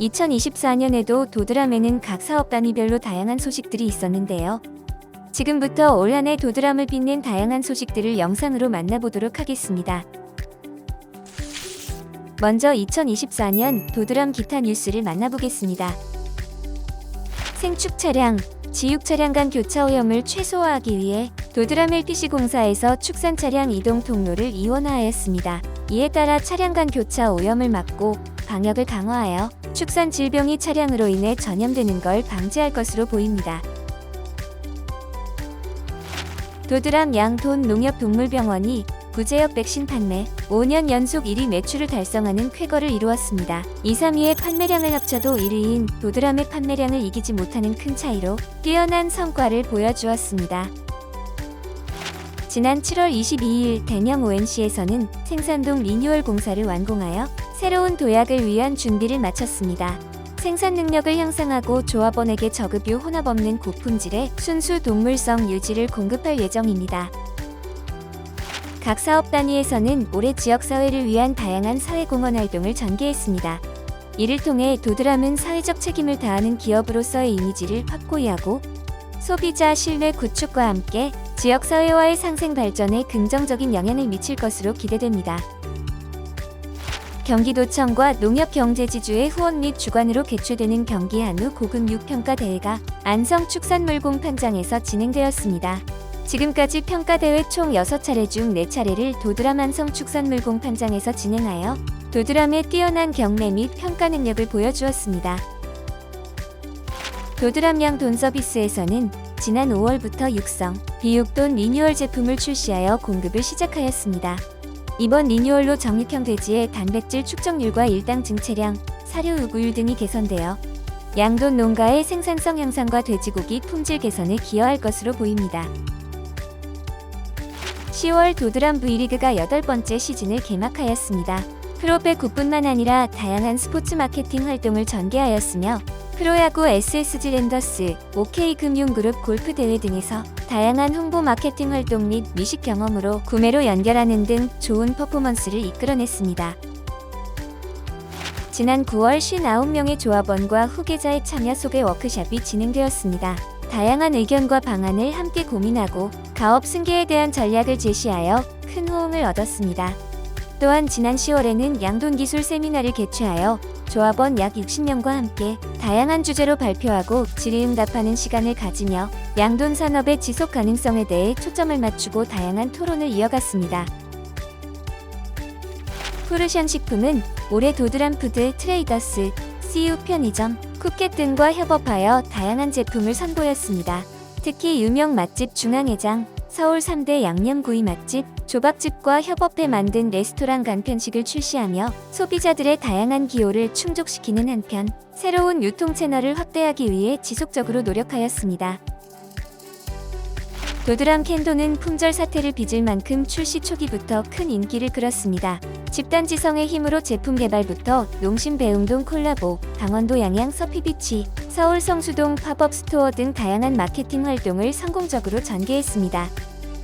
2024년에도 도드람에는 각 사업 단위별로 다양한 소식들이 있었는데요. 지금부터 올 한 해 도드람을 빛낸 다양한 소식들을 영상으로 만나보도록 하겠습니다. 먼저 2024년 도드람 기타 뉴스를 만나보겠습니다. 생축 차량, 지육 차량 간 교차 오염을 최소화하기 위해 도드람 LPC공사에서 축산 차량 이동 통로를 이원화하였습니다. 이에 따라 차량 간 교차 오염을 막고 방역을 강화하여 축산 질병이 차량으로 인해 전염되는 걸 방지할 것으로 보입니다. 도드람 양돈 농협동물병원이 구제역 백신 판매 5년 연속 1위 매출을 달성하는 쾌거를 이루었습니다. 2, 3위의 판매량을 합쳐도 1위인 도드람의 판매량을 이기지 못하는 큰 차이로 뛰어난 성과를 보여주었습니다. 지난 7월 22일 대명 ONC에서는 생산동 리뉴얼 공사를 완공하여 새로운 도약을 위한 준비를 마쳤습니다. 생산 능력을 향상하고 조합원에게 저급유 혼합 없는 고품질의 순수 동물성 유지를 공급할 예정입니다. 각 사업 단위에서는 올해 지역사회를 위한 다양한 사회공헌 활동을 전개했습니다. 이를 통해 도드람은 사회적 책임을 다하는 기업으로서의 이미지를 확고히 하고 소비자 신뢰 구축과 함께 지역사회와의 상생 발전에 긍정적인 영향을 미칠 것으로 기대됩니다. 경기도청과 농협경제지주의 후원 및 주관으로 개최되는 경기 한우 고급육 평가대회가 안성축산물 공판장에서 진행되었습니다. 지금까지 평가대회 총 6차례 중 4차례를 도드람 안성축산물 공판장에서 진행하여 도드람의 뛰어난 경매 및 평가 능력을 보여주었습니다. 도드람 양돈 서비스에서는 지난 5월부터 육성, 비육돈 리뉴얼 제품을 출시하여 공급을 시작하였습니다. 이번 리뉴얼로 정육형 돼지의 단백질 축적률과 일당 증체량, 사료 요구율 등이 개선되어 양돈 농가의 생산성 향상과 돼지고기 품질 개선에 기여할 것으로 보입니다. 10월 도드람 V리그가 8번째 시즌을 개막하였습니다. 프로배구뿐만 아니라 다양한 스포츠 마케팅 활동을 전개하였으며 프로야구 SSG 랜더스, OK금융그룹 골프대회 등에서 다양한 홍보 마케팅 활동 및 미식 경험으로 구매로 연결하는 등 좋은 퍼포먼스를 이끌어냈습니다. 지난 9월 59명의 조합원과 후계자의 참여 속의 워크숍이 진행되었습니다. 다양한 의견과 방안을 함께 고민하고 가업 승계에 대한 전략을 제시하여 큰 호응을 얻었습니다. 또한 지난 10월에는 양돈 기술 세미나를 개최하여 조합원 약 60명과 함께 다양한 주제로 발표하고 질의응답하는 시간을 가지며 양돈 산업의 지속 가능성에 대해 초점을 맞추고 다양한 토론을 이어갔습니다. 푸르션 식품은 올해 도드람 푸드 트레이더스, CU 편의점, 쿠켓 등과 협업하여 다양한 제품을 선보였습니다. 특히 유명 맛집 중앙회장, 서울 3대 양념구이 맛집, 조밥집과 협업해 만든 레스토랑 간편식을 출시하며 소비자들의 다양한 기호를 충족시키는 한편 새로운 유통 채널을 확대하기 위해 지속적으로 노력하였습니다. 도드람 캔도는 품절 사태를 빚을 만큼 출시 초기부터 큰 인기를 끌었습니다. 집단지성의 힘으로 제품 개발부터 농심 배흥동 콜라보, 강원도 양양 서피비치, 서울 성수동 팝업 스토어 등 다양한 마케팅 활동을 성공적으로 전개했습니다.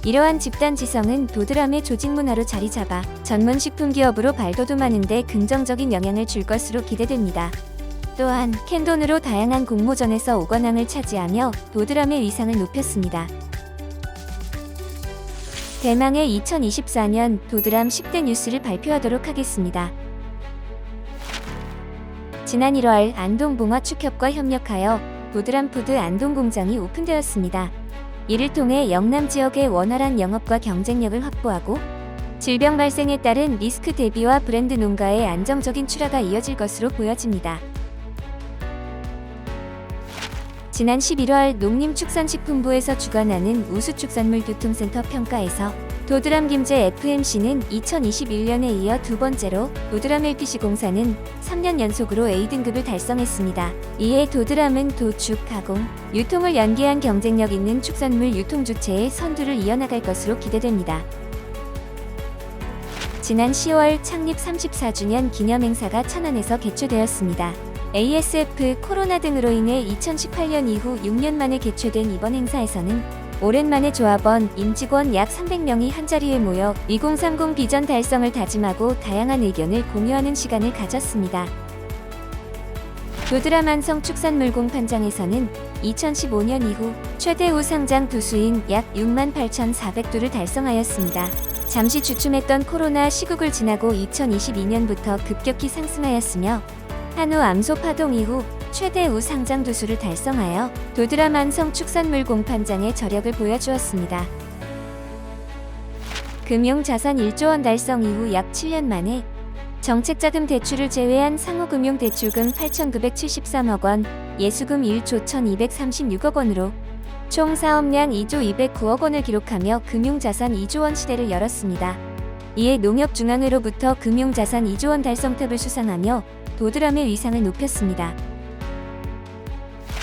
이러한 집단지성은 도드람의 조직 문화로 자리 잡아 전문 식품 기업으로 발돋움하는 데 긍정적인 영향을 줄 것으로 기대됩니다. 또한 캔돈으로 다양한 공모전에서 5관왕을 차지하며 도드람의 위상을 높였습니다. 대망의 2024년 도드람 10대 뉴스를 발표하도록 하겠습니다. 지난 1월 안동봉화축협과 협력하여 도드람푸드 안동공장이 오픈되었습니다. 이를 통해 영남 지역의 원활한 영업과 경쟁력을 확보하고 질병 발생에 따른 리스크 대비와 브랜드 농가의 안정적인 출하가 이어질 것으로 보여집니다. 지난 11월 농림축산식품부에서 주관하는 우수축산물 교통센터 평가에서 도드람 김제 FMC는 2021년에 이어 두 번째로 도드람 LPC공사는 3년 연속으로 A등급을 달성했습니다. 이에 도드람은 도축, 가공, 유통을 연계한 경쟁력 있는 축산물 유통주체의 선두를 이어나갈 것으로 기대됩니다. 지난 10월 창립 34주년 기념행사가 천안에서 개최되었습니다. ASF, 코로나 등으로 인해 2018년 이후 6년 만에 개최된 이번 행사에서는 오랜만에 조합원, 임직원 약 300명이 한자리에 모여 2030 비전 달성을 다짐하고 다양한 의견을 공유하는 시간을 가졌습니다. 도드람 안성 축산물 공판장에서는 2015년 이후 최대 우상장 두수인 약 68,400두를 달성하였습니다. 잠시 주춤했던 코로나 시국을 지나고 2022년부터 급격히 상승하였으며 한우 암소 파동 이후 최대 우상장 두수를 달성하여 도드람 안성 축산물 공판장의 저력을 보여주었습니다. 금융자산 1조 원 달성 이후 약 7년 만에 정책자금 대출을 제외한 상호금융 대출금 8,973억 원, 예수금 1조 1,236억 원으로 총 사업량 2조 209억 원을 기록하며 금융자산 2조 원 시대를 열었습니다. 이에 농협중앙회로부터 금융자산 2조 원 달성탑을 수상하며 도드람의 위상을 높였습니다.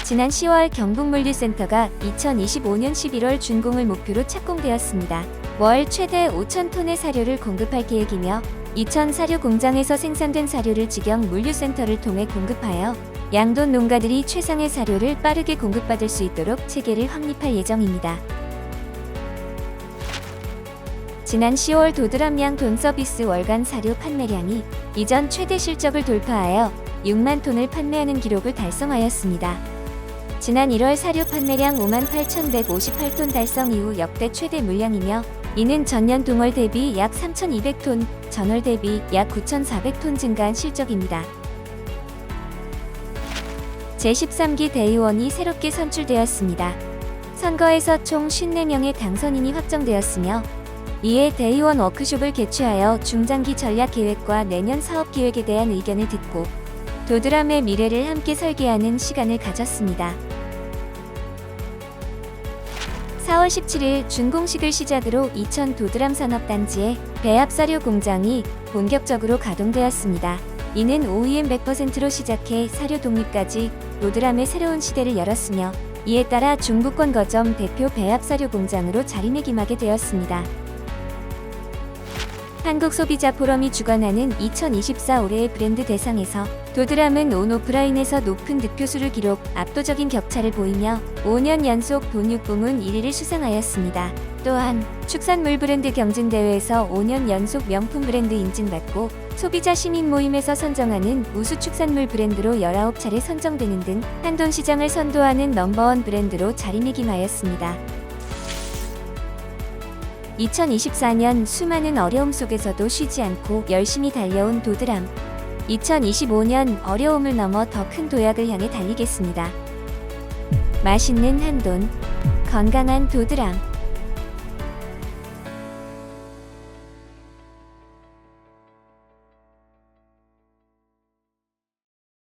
지난 10월 경북물류센터가 2025년 11월 준공을 목표로 착공되었습니다. 월 최대 5,000톤의 사료를 공급할 계획이며 2,000 사료 공장에서 생산된 사료를 직영 물류센터를 통해 공급하여 양돈 농가들이 최상의 사료를 빠르게 공급받을 수 있도록 체계를 확립할 예정입니다. 지난 10월 도드람 양돈 서비스 월간 사료 판매량이 이전 최대 실적을 돌파하여 6만 톤을 판매하는 기록을 달성하였습니다. 지난 1월 사료 판매량 58,158톤 달성 이후 역대 최대 물량이며 이는 전년 동월 대비 약 3,200톤, 전월 대비 약 9,400톤 증가한 실적입니다. 제13기 대의원이 새롭게 선출되었습니다. 선거에서 총 54명의 당선인이 확정되었으며 이에 대의원 워크숍을 개최하여 중장기 전략 계획과 내년 사업 계획에 대한 의견을 듣고 도드람의 미래를 함께 설계하는 시간을 가졌습니다. 4월 17일 준공식을 시작으로 이천 도드람 산업단지의 배합사료 공장이 본격적으로 가동되었습니다. 이는 OEM 100%로 시작해 사료 독립까지 도드람의 새로운 시대를 열었으며 이에 따라 중부권 거점 대표 배합사료 공장으로 자리매김하게 되었습니다. 한국소비자포럼이 주관하는 2024 올해의 브랜드 대상에서 도드람은 온오프라인에서 높은 득표수를 기록, 압도적인 격차를 보이며 5년 연속 본육부문 1위를 수상하였습니다. 또한 축산물 브랜드 경진대회에서 5년 연속 명품 브랜드 인증받고 소비자 시민 모임에서 선정하는 우수 축산물 브랜드로 19차례 선정되는 등 한돈 시장을 선도하는 넘버원 브랜드로 자리매김하였습니다. 2024년 수많은 어려움 속에서도 쉬지 않고 열심히 달려온 도드람. 2025년 어려움을 넘어 더 큰 도약을 향해 달리겠습니다. 맛있는 한돈, 건강한 도드람.